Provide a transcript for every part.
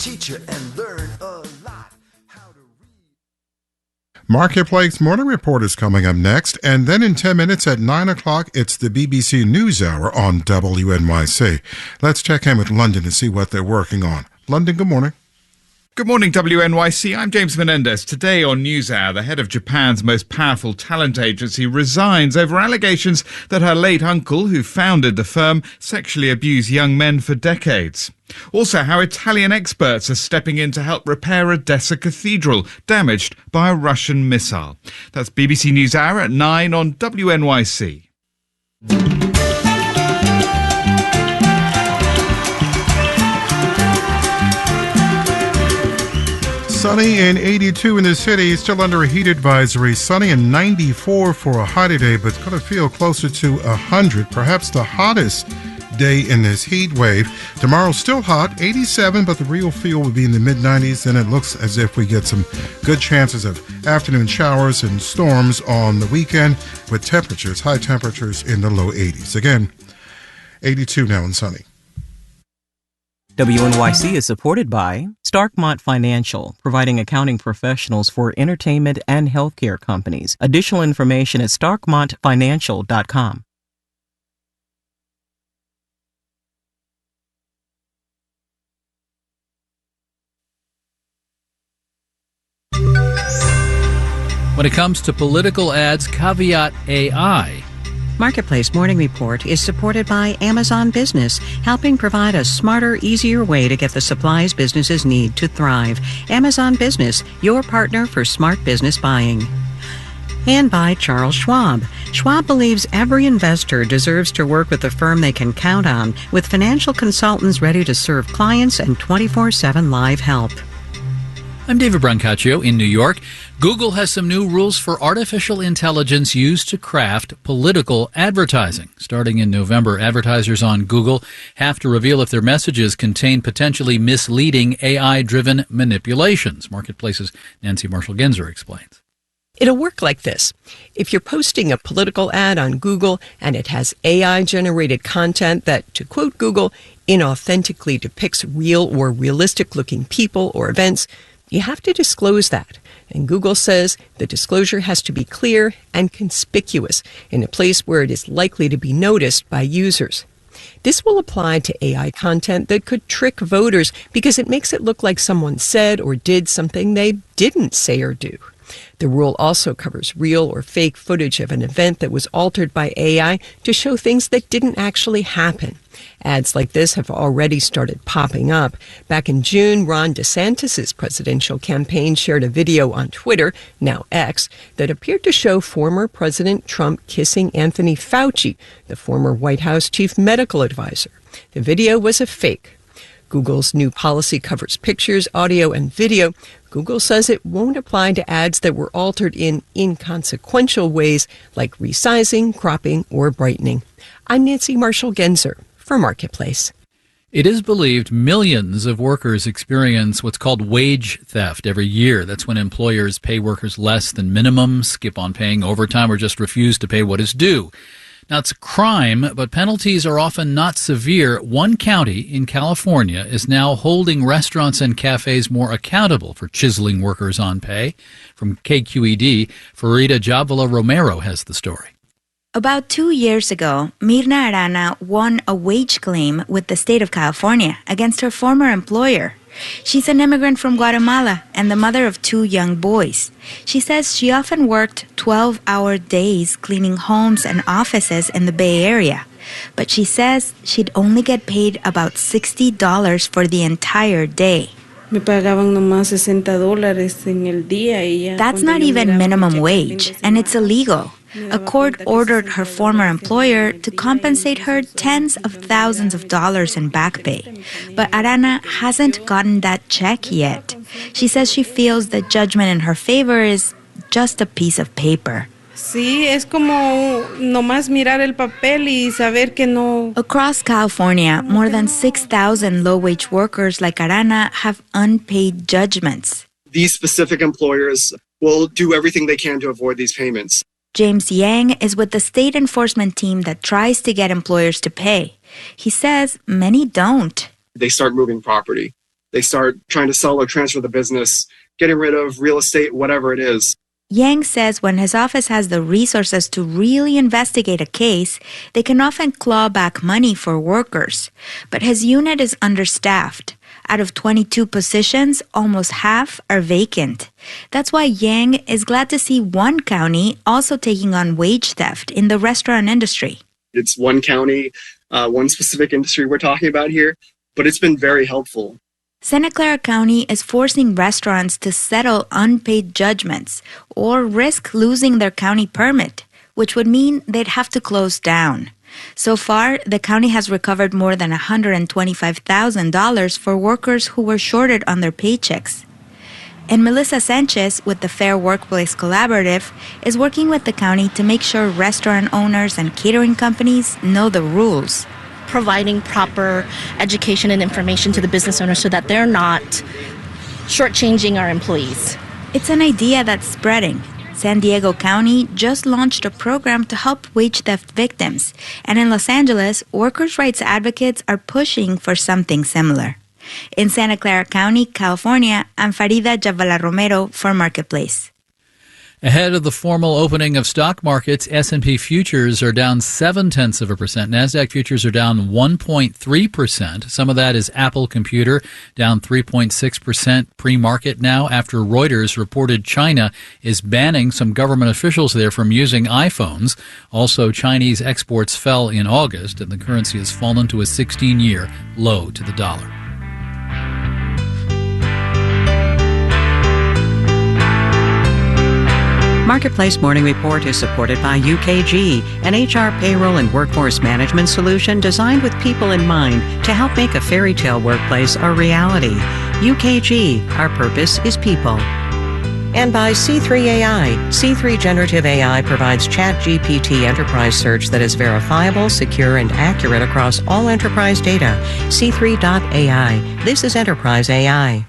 teacher and learn a lot. Marketplace Morning Report is coming up next, and then in 10 minutes at 9 o'clock, it's the BBC NewsHour on WNYC. Let's check in with London to see what they're working on. London, good morning. Good morning, WNYC. I'm James Menendez. Today on NewsHour, the head of Japan's most powerful talent agency resigns over allegations that her late uncle, who founded the firm, sexually abused young men for decades. Also, how Italian experts are stepping in to help repair Odessa Cathedral, damaged by a Russian missile. That's BBC NewsHour at 9 on WNYC. Sunny and 82 in the city, still under a heat advisory. Sunny and 94 for a high today, but it's going to feel closer to 100, perhaps the hottest day in this heat wave. Tomorrow still hot, 87, but the real feel will be in the mid-90s. Then it looks as if we get some good chances of afternoon showers and storms on the weekend with temperatures, high temperatures in the low 80s. Again, 82 now and sunny. WNYC is supported by Starkmont Financial, providing accounting professionals for entertainment and healthcare companies. Additional information at starkmontfinancial.com. When it comes to political ads, caveat AI. Marketplace Morning Report is supported by Amazon Business, helping provide a smarter, easier way to get the supplies businesses need to thrive. Amazon Business, your partner for smart business buying. And by Charles Schwab. Schwab believes every investor deserves to work with a firm they can count on, with financial consultants ready to serve clients and 24/7 live help. I'm David Brancaccio in New York. Google has some new rules for artificial intelligence used to craft political advertising. Starting in November, advertisers on Google have to reveal if their messages contain potentially misleading AI-driven manipulations. Marketplace's Nancy Marshall-Genzer explains. It'll work like this. If you're posting a political ad on Google and it has AI-generated content that, to quote Google, inauthentically depicts real or realistic-looking people or events, you have to disclose that. And Google says the disclosure has to be clear and conspicuous in a place where it is likely to be noticed by users. This will apply to AI content that could trick voters because it makes it look like someone said or did something they didn't say or do. The rule also covers real or fake footage of an event that was altered by AI to show things that didn't actually happen. Ads like this have already started popping up. Back in June, Ron DeSantis' presidential campaign shared a video on Twitter, now X, that appeared to show former President Trump kissing Anthony Fauci, the former White House chief medical advisor. The video was a fake. Google's new policy covers pictures, audio, and video. Google says it won't apply to ads that were altered in inconsequential ways like resizing, cropping, or brightening. I'm Nancy Marshall-Genzer for Marketplace. It is believed millions of workers experience what's called wage theft every year. That's when employers pay workers less than minimum, skip on paying overtime, or just refuse to pay what is due. Now, it's a crime, but penalties are often not severe. One county in California is now holding restaurants and cafes more accountable for chiseling workers on pay. From KQED, Farida Jabvala Romero has the story. About 2 years ago, Mirna Arana won a wage claim with the state of California against her former employer. She's an immigrant from Guatemala and the mother of 2 young boys. She says she often worked 12-hour days cleaning homes and offices in the Bay Area. But she says she'd only get paid about $60 for the entire day. That's not even minimum wage, and it's illegal. A court ordered her former employer to compensate her tens of thousands of dollars in back pay. But Arana hasn't gotten that check yet. She says she feels the judgment in her favor is just a piece of paper. Across California, more than 6,000 low-wage workers like Arana have unpaid judgments. These specific employers will do everything they can to avoid these payments. James Yang is with the state enforcement team that tries to get employers to pay. He says many don't. They start moving property. they start trying to sell or transfer the business, getting rid of real estate, whatever it is. Yang says when his office has the resources to really investigate a case, they can often claw back money for workers. But his unit is understaffed. Out of 22 positions, almost half are vacant. That's why Yang is glad to see one county also taking on wage theft in the restaurant industry. It's one county, one specific industry we're talking about here, but it's been very helpful. Santa Clara County is forcing restaurants to settle unpaid judgments or risk losing their county permit, which would mean they'd have to close down. So far, the county has recovered more than $125,000 for workers who were shorted on their paychecks. And Melissa Sanchez with the Fair Workplace Collaborative is working with the county to make sure restaurant owners and catering companies know the rules. Providing proper education and information to the business owners so that they're not shortchanging our employees. It's an idea that's spreading. San Diego County just launched a program to help wage theft victims. And in Los Angeles, workers' rights advocates are pushing for something similar. In Santa Clara County, California, I'm Farida Javala Romero for Marketplace. Ahead of the formal opening of stock markets, S&P futures are down 0.7%. NASDAQ futures are down 1.3%. Some of that is Apple Computer, down 3.6% pre-market now after Reuters reported China is banning some government officials there from using iPhones. Also, Chinese exports fell in August, and the currency has fallen to a 16-year low to the dollar. Marketplace Morning Report is supported by UKG, an HR payroll and workforce management solution designed with people in mind to help make a fairy tale workplace a reality. UKG, our purpose is people. And by C3 AI. C3 Generative AI provides ChatGPT enterprise search that is verifiable, secure, and accurate across all enterprise data. C3.ai. This is Enterprise AI.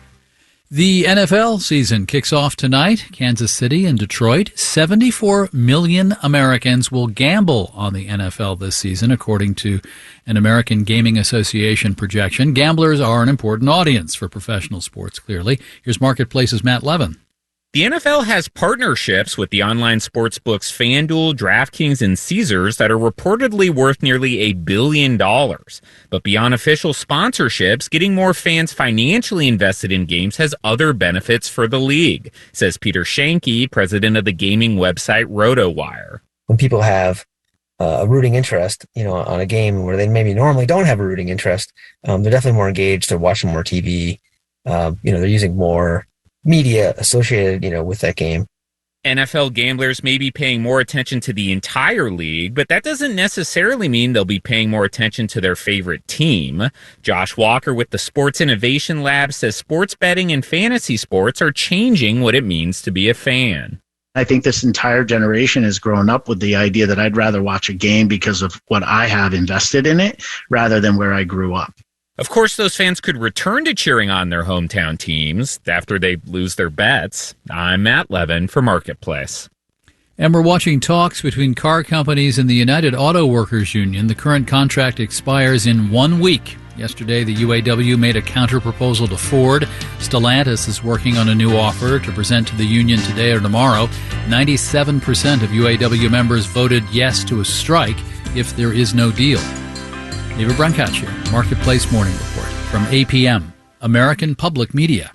The NFL season kicks off tonight. Kansas City and Detroit. 74 million Americans will gamble on the NFL this season, according to an American Gaming Association projection. Gamblers are an important audience for professional sports, clearly. Here's Marketplace's Matt Levin. The NFL has partnerships with the online sportsbooks FanDuel, DraftKings, and Caesars that are reportedly worth nearly $1 billion. But beyond official sponsorships, getting more fans financially invested in games has other benefits for the league, says Peter Shanke, president of the gaming website RotoWire. When people have a rooting interest, on a game where they maybe normally don't have a rooting interest, they're definitely more engaged. They're watching more TV. They're using more media associated, with that game. NFL gamblers may be paying more attention to the entire league, but that doesn't necessarily mean they'll be paying more attention to their favorite team. Josh Walker with the Sports Innovation Lab says sports betting and fantasy sports are changing what it means to be a fan. I think this entire generation has grown up with the idea that I'd rather watch a game because of what I have invested in it rather than where I grew up. Of course, those fans could return to cheering on their hometown teams after they lose their bets. I'm Matt Levin for Marketplace. And we're watching talks between car companies and the United Auto Workers Union. The current contract expires in 1 week. Yesterday, the UAW made a counterproposal to Ford. Stellantis is working on a new offer to present to the union today or tomorrow. 97% of UAW members voted yes to a strike if there is no deal. David Brancaccio, Marketplace Morning Report from APM, American Public Media.